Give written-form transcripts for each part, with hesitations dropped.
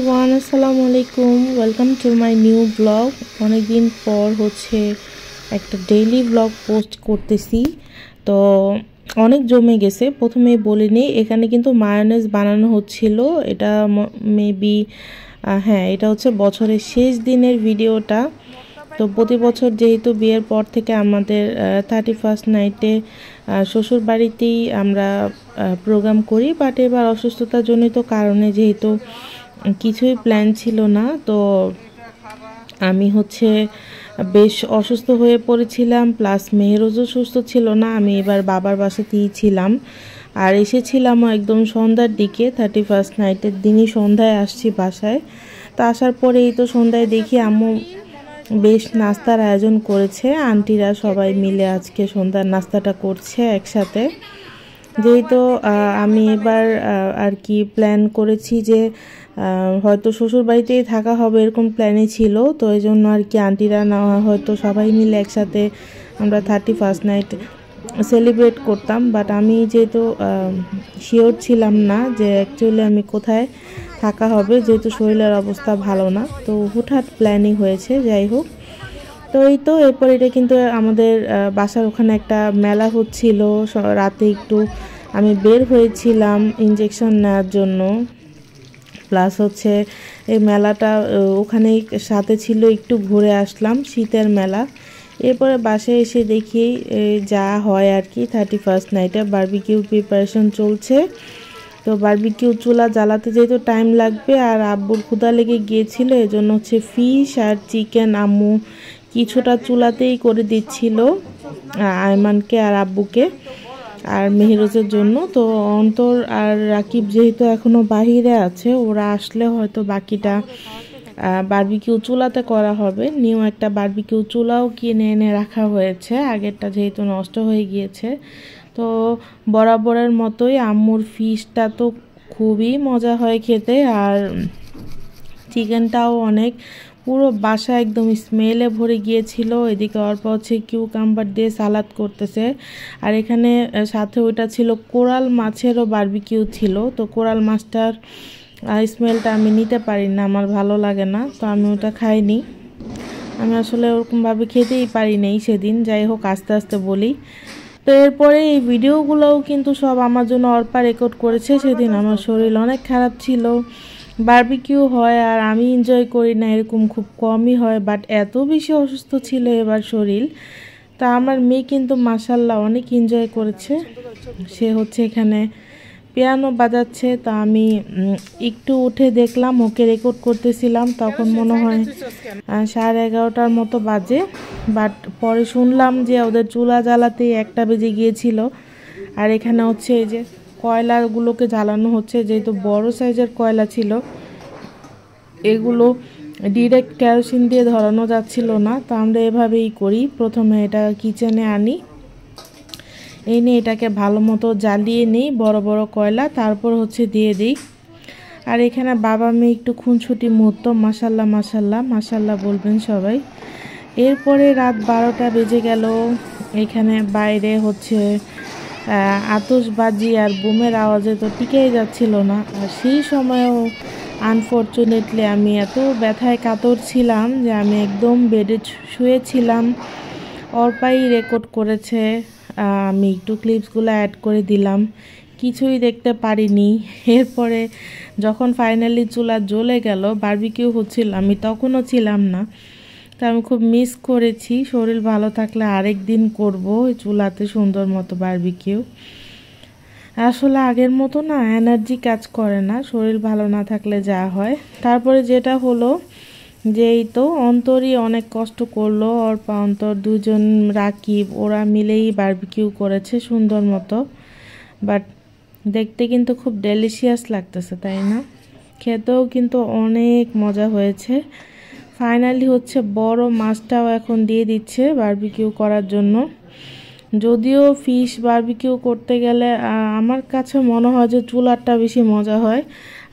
Everyone, আসসালামু আলাইকুম। Welcome to my new blog. অনেকদিন পর একটা ডেইলি ব্লগ পোস্ট করতেছি, তো অনেক জমে গেছে। প্রথমে বলিনি, এখানে কিন্তু মায়োনেজ বানানো হচ্ছিল। এটা মেবি এটা হচ্ছে বছরের শেষ দিনের ভিডিওটা। তো প্রতি বছর যেহেতু বিয়ের পর থেকে আমাদের 31st নাইটে শ্বশুর বাড়িতেই আমরা প্রোগ্রাম করি, বাট এবার অসুস্থতাজনিত কারণে যেহেতু কিছুই প্ল্যান ছিল না, তো আমি বেশ অসুস্থ হয়ে পড়েছিলাম, প্লাস মেহেরোজও সুস্থ ছিল না। আমি এবার বাবার বাসাতেই ছিলাম, আর এসেছিলামও একদম সন্ধ্যার দিকে। 31st নাইটের দিনই সন্ধ্যায় আসছি বাসায়। তো আসার পরেই তো সন্ধ্যায় দেখি আম্মু বেশ নাস্তার আয়োজন করেছে। আন্টিরা সবাই মিলে আজকে সন্ধ্যার নাস্তাটা করছে একসাথে। যেহেতু আমি এবার আর কি প্ল্যান করেছি যে হয়তো শ্বশুর বাড়িতেই থাকা হবে, এরকম প্ল্যানই ছিল। তো এই জন্য আর কি আন্টিরা না হয়তো সবাই মিলে একসাথে আমরা 31st নাইট সেলিব্রেট করতাম, বাট আমি যেহেতু শিওর ছিলাম না যে অ্যাকচুয়ালি আমি কোথায় থাকা হবে, যেহেতু শরীরের অবস্থা ভালো না, তো হুটহাট প্ল্যানিং হয়েছে। যাই হোক, তো এই তো এরপর এটা কিন্তু আমাদের বাসার ওখানে একটা মেলা হচ্ছিল। রাতে একটু আমি বের হয়েছিলাম ইঞ্জেকশন নেওয়ার জন্য, প্লাস এই মেলাটা ওখানেই সাথে ছিল, একটু ঘুরে আসলাম, শীতের মেলা। এরপরে বাসায় এসে দেখি যা হয় আর কি, 31st নাইটে বারবিকিউ প্রিপারেশন চলছে। তো বারবিকিউ চুলা জ্বালাতে যেহেতু টাইম লাগবে, আর আব্বুর ক্ষুধা লেগে গিয়েছিল, এজন্য ফিশ আর চিকেন আম্মু কিছুটা চুলাতেই করে দিচ্ছিল আয়মানকে আর আব্বুকে আর মেহেরোজের জন্য। তো অন্তর আর রাকিব যেহেতু এখনও বাহিরে আছে, ওরা আসলে হয়তো বাকিটা বারবিকিউ চুলাতে করা হবে। নিউ একটা বারবিকিউ চুলাও কিনে এনে রাখা হয়েছে, আগেরটা যেহেতু নষ্ট হয়ে গিয়েছে। তো বরাবরের মতোই আম্মুর ফিশটা তো খুবই মজা হয় খেতে, আর চিকেনটাও অনেক, পুরো বাসা একদম স্মেলে ভরে গিয়েছিল। এদিকে অল্প কিউকাম্বার দিয়ে সালাদ করতেছে, আর এখানে সাথে ওইটা ছিল কোরাল মাছেরও বারবিকিউ ছিল। তো কোরাল মাছটার স্মেলটা আমি নিতে পারি না, আমার ভালো লাগে না, তো আমি ওটা খাইনি। আমি আসলে ওরকমভাবে খেতেই পারি নাই সেদিন। যাই হোক, আস্তে আস্তে বলি। তো এরপরে এই ভিডিওগুলোও কিন্তু সব আমার জন্য অর্পা রেকর্ড করেছে। সেদিন আমার শরীর অনেক খারাপ ছিল। বারবিকিউ হয় আর আমি এনজয় করি না, এরকম খুব কমই হয়, বাট এত বেশি অসুস্থ ছিল এবার শরীর। তা আমার মেয়ে কিন্তু মাশাল্লাহ অনেক এনজয় করেছে। সে এখানে পিয়ানো বাজাচ্ছে, তা আমি একটু উঠে দেখলাম, ওকে রেকর্ড করতেছিলাম। তখন মনে হয় 11:30টার মতো বাজে, বাট পরে শুনলাম যে ওদের চুলা জ্বালাতেই 1টা বেজে গিয়েছিল। আর এখানে এই যে কয়লাগুলোকে জ্বালানো হচ্ছে, যেহেতু বড় সাইজের কয়লা ছিল, এগুলো ডিরেক্ট কেরোসিন দিয়ে ধরানো যাচ্ছিল না। তো আমরা এভাবেই করি, প্রথমে এটা কিচেনে আনি, এনে এটাকে ভালো মতো জ্বালিয়ে নিই বড় বড় কয়লা, তারপর দিয়ে দিই। আর এখানে বাবা মেয়ে একটু খুনছুটি মুহূর্ত, মাশাল্লাহ মাশাল্লাহ মাশাল্লাহ বলবেন সবাই। এরপরে রাত 12টা বেজে গেল। এখানে বাইরে আতশবাজি আর বুমের আওয়াজে তো টিকেই যাচ্ছিল না। আর সেই সময়েও আনফর্চুনেটলি আমি এত ব্যথায় কাতর ছিলাম যে আমি একদম বেডে শুয়েছিলাম। অর্পাই রেকর্ড করেছে, আমি একটু ক্লিপসগুলো অ্যাড করে দিলাম, কিছুই দেখতে পারিনি। এরপরে যখন ফাইনালি চুলা জ্বলে গেল, বারবিকিউ হচ্ছিল, আমি তখনও ছিলাম না। তো আমি খুব মিস করেছি। শরীর ভালো থাকলে আরেক দিন করবো চুলাতে সুন্দর মতো বারবিকিউ। আসলে আগের মতো না এনার্জি কাজ করে না, শরীর ভালো না থাকলে যা হয়। তারপরে যেটা হলো যে এই তো অন্তরই অনেক কষ্ট করলো, অর্পা অন্তর দুজন, রাকিব, ওরা মিলেই বারবিকিউ করেছে সুন্দর মতো। বাট দেখতে কিন্তু খুব ডেলিশিয়াস লাগতেছে, তাই না? খেতেও কিন্তু অনেক মজা হয়েছে। ফাইনালি বড় মাছটাও এখন দিয়ে দিচ্ছে বারবিকিউ করার জন্য। যদিও ফিশ বারবিকিউ করতে গেলে আমার কাছে মনে হয় যে চুলারটা বেশি মজা হয়,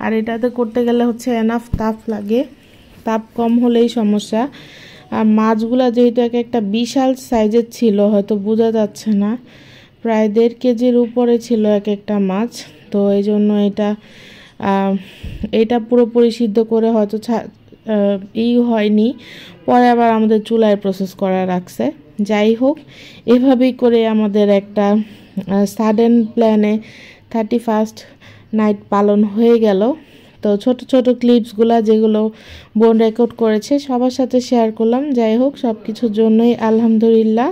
আর এটাতে করতে গেলে এনাফ তাপ লাগে, তাপ কম হলেই সমস্যা। আর মাছগুলা যেহেতু একটা বিশাল সাইজের ছিল, হয়তো বোঝা যাচ্ছে না, প্রায় 1.5 কেজির উপরে ছিল একটা মাছ। তো এই জন্য এটা এটা পুরোপুরি সিদ্ধ করে হয়তো হয়নি, পরে আবার আমাদের চুলায় প্রসেস করা রাখছে। যাই হোক, এভাবেই করে আমাদের একটা সাডেন প্ল্যানে 31st নাইট পালন হয়ে গেল। তো ছোট ছোট ক্লিপসগুলো যেগুলো বোন রেকর্ড করেছে সবার সাথে শেয়ার করলাম। যাই হোক, সব কিছুর জন্যই আলহামদুলিল্লাহ।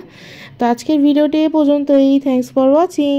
তো আজকের ভিডিওটি এ পর্যন্তই। Thanks for watching.